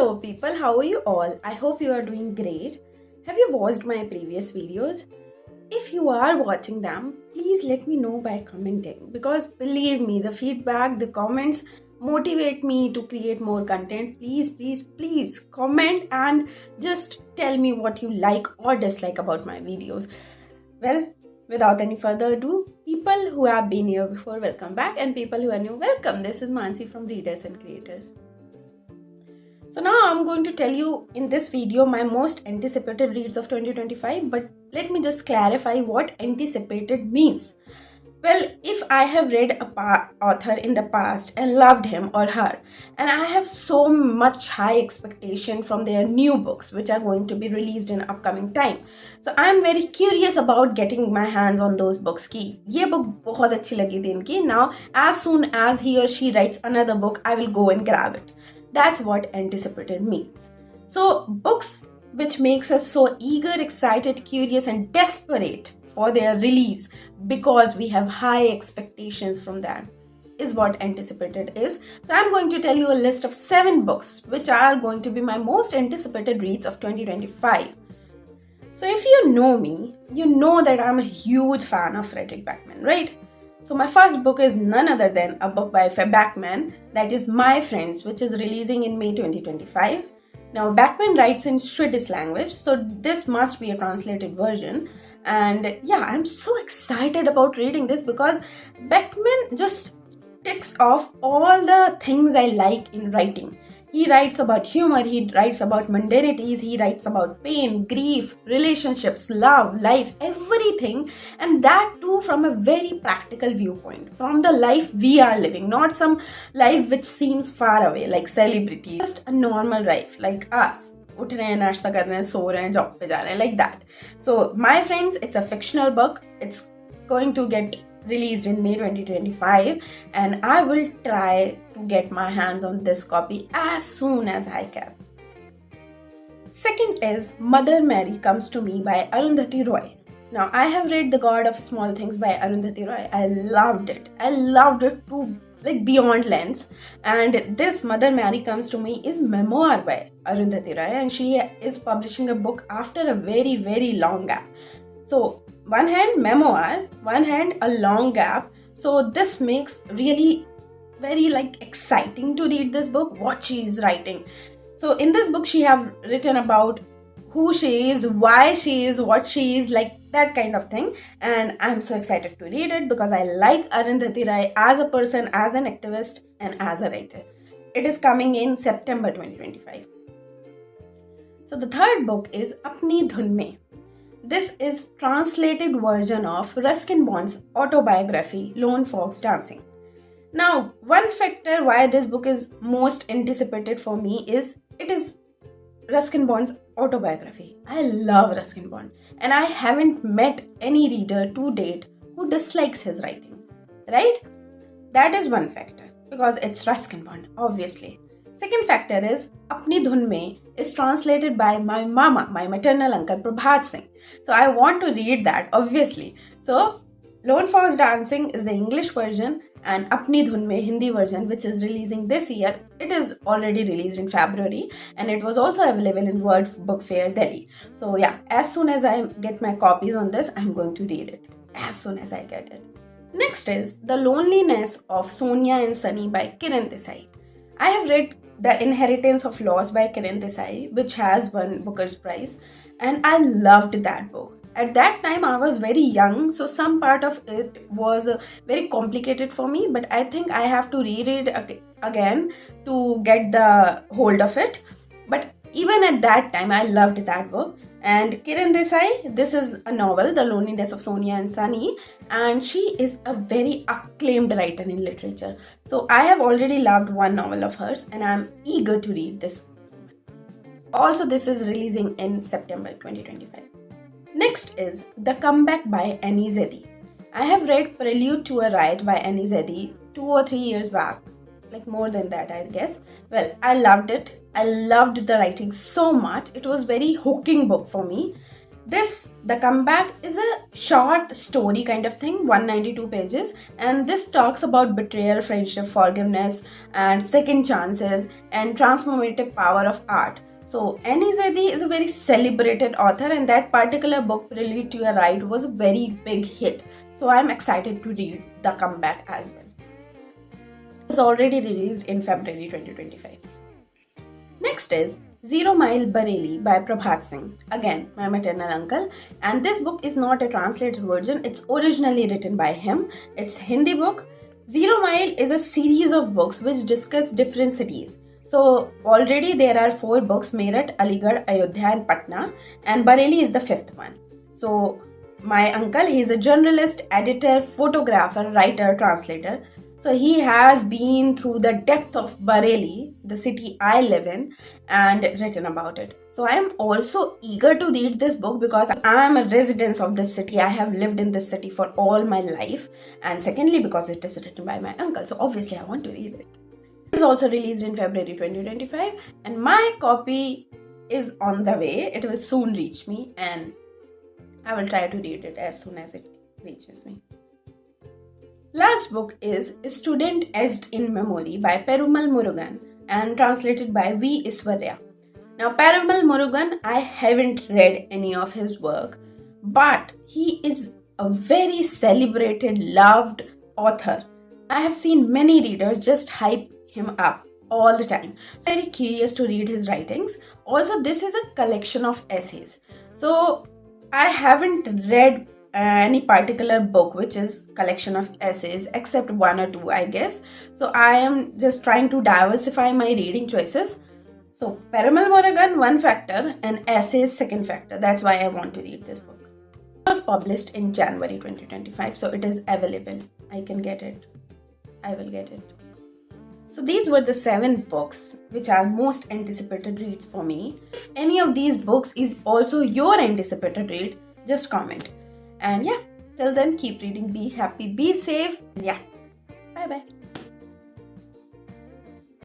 Hello people, how are you all? I hope you are doing great. Have you watched my previous videos? If you are watching them, please let me know by commenting because believe me, the feedback, the comments motivate me to create more content. Please comment and just tell me what you like or dislike about my videos. Well, without any further ado, people who have been here before, welcome back, and people who are new, welcome. This is Mansi from Readers and Creators. So now I'm going to tell you in this video my most anticipated reads of 2025, but let me just clarify what anticipated means. Well, if I have read a author in the past and loved him or her, and I have so much high expectation from their new books which are going to be released in upcoming time, so I am very curious about getting my hands on those books. Ki ye book bahut achhi lagi thi inki. Now as soon as he or she writes another book, I will go and grab it. That's what anticipated means. So books which makes us so eager, excited, curious and desperate for their release because we have high expectations from them is what anticipated is. So I'm going to tell you a list of 7 books which are going to be my most anticipated reads of 2025. So if you know me, you know that I'm a huge fan of Frederick Backman, right? So my first book is none other than a book by Backman, that is My Friends, which is releasing in May 2025. Now Backman writes in Swedish language, so this must be a translated version. And yeah, I'm so excited about reading this because Backman just ticks off all the things I like in writing. He writes about humor, he writes about mundanities, he writes about pain, grief, relationships, love, life, everything, and that too from a very practical viewpoint, from the life we are living, not some life which seems far away like celebrities, just a normal life like us. उठ रहे हैं, नाश्ता कर रहे हैं, सो रहे हैं, job पे जा रहे हैं, like that. So My Friends, it's a fictional book. It's going to get released in May 2025 and I will try to get my hands on this copy as soon as I can. Second is Mother Mary Comes to Me by Arundhati Roy. Now I have read The God of Small Things by Arundhati Roy. I loved it. I loved it too, like beyond lens. And this Mother Mary Comes to Me is memoir by Arundhati Roy and she is publishing a book after a very, very long gap. So one hand memoir, one hand a long gap. So this makes really very like exciting to read this book, what she is writing. So in this book she have written about who she is, why she is, what she is, like that kind of thing. And I'm so excited to read it because I like Arundhati Roy as a person, as an activist and as a writer. It is coming in September 2025. So the third book is Apni Dhun Mein. This is translated version of Ruskin Bond's autobiography, Lone Fox Dancing. Now, one factor why this book is most anticipated for me is it is Ruskin Bond's autobiography. I love Ruskin Bond and I haven't met any reader to date who dislikes his writing, right? That is one factor because it's Ruskin Bond, obviously. Second factor is Apni Dhun Mein is translated by my mama, my maternal uncle Prabhat Singh. So I want to read that, obviously. So Lone Fox Dancing is the English version and Apni Dhun Mein Hindi version, which is releasing this year. It is already released in February and it was also available in World Book Fair Delhi. So yeah, as soon as I get my copies on this, I'm going to read it as soon as I get it. Next is The Loneliness of Sonia and Sunny by Kiran Desai. I have read The Inheritance of Loss by Kiran Desai, which has won Booker's Prize, and I loved that book. At that time, I was very young, so some part of it was very complicated for me, but I think I have to reread again to get the hold of it. But even at that time, I loved that book. And Kiran Desai, this is a novel, The Loneliness of Sonia and Sunny, and she is a very acclaimed writer in literature. So I have already loved one novel of hers and I'm eager to read this. Also, this is releasing in September 2025. Next is The Comeback by Annie Zedi. I have read Prelude to a Riot by Annie Zedi 2 or 3 years back. Like more than that, I guess. Well, I loved it. I loved the writing so much. It was very hooking book for me. The Comeback is a short story kind of thing, 192 pages, and this talks about betrayal, friendship, forgiveness, and second chances, and transformative power of art. So, Annie Zaidi is a very celebrated author, and that particular book, Prelude to Your Right, was a very big hit. So, I'm excited to read The Comeback as well. It was already released in February 2025. Next is Zero Mile Bareilly by Prabhat Singh, again my maternal uncle, and this book is not a translated version, it's originally written by him. It's Hindi book. Zero Mile is a series of books which discuss different cities. So already there are 4 books: Meerut, Aligarh, Ayodhya and Patna, and Bareilly is the 5th one. So my uncle, he is a journalist, editor, photographer, writer, translator. So he has been through the depth of Bareilly, the city I live in, and written about it. So I am also eager to read this book because I am a resident of this city. I have lived in this city for all my life. And secondly, because it is written by my uncle. So obviously I want to read it. It is also released in February 2025, and my copy is on the way. It will soon reach me, and I will try to read it as soon as it reaches me. Last book is Student Etched in Memory by Perumal Murugan and translated by V. Iswarya. Now, Perumal Murugan, I haven't read any of his work, but he is a very celebrated, loved author. I have seen many readers just hype him up all the time. So, very curious to read his writings. Also, this is a collection of essays. So, I haven't read any particular book which is collection of essays except 1 or 2, I guess. So I am just trying to diversify my reading choices. So Perumal Murugan, one factor, and essays, second factor. That's why I want to read this book. It was published in January 2025, so it is available. I can get it. I will get it. So these were the 7 books which are most anticipated reads for me. If any of these books is also your anticipated read, just comment. And yeah, till then, keep reading, be happy, be safe. Yeah, bye bye.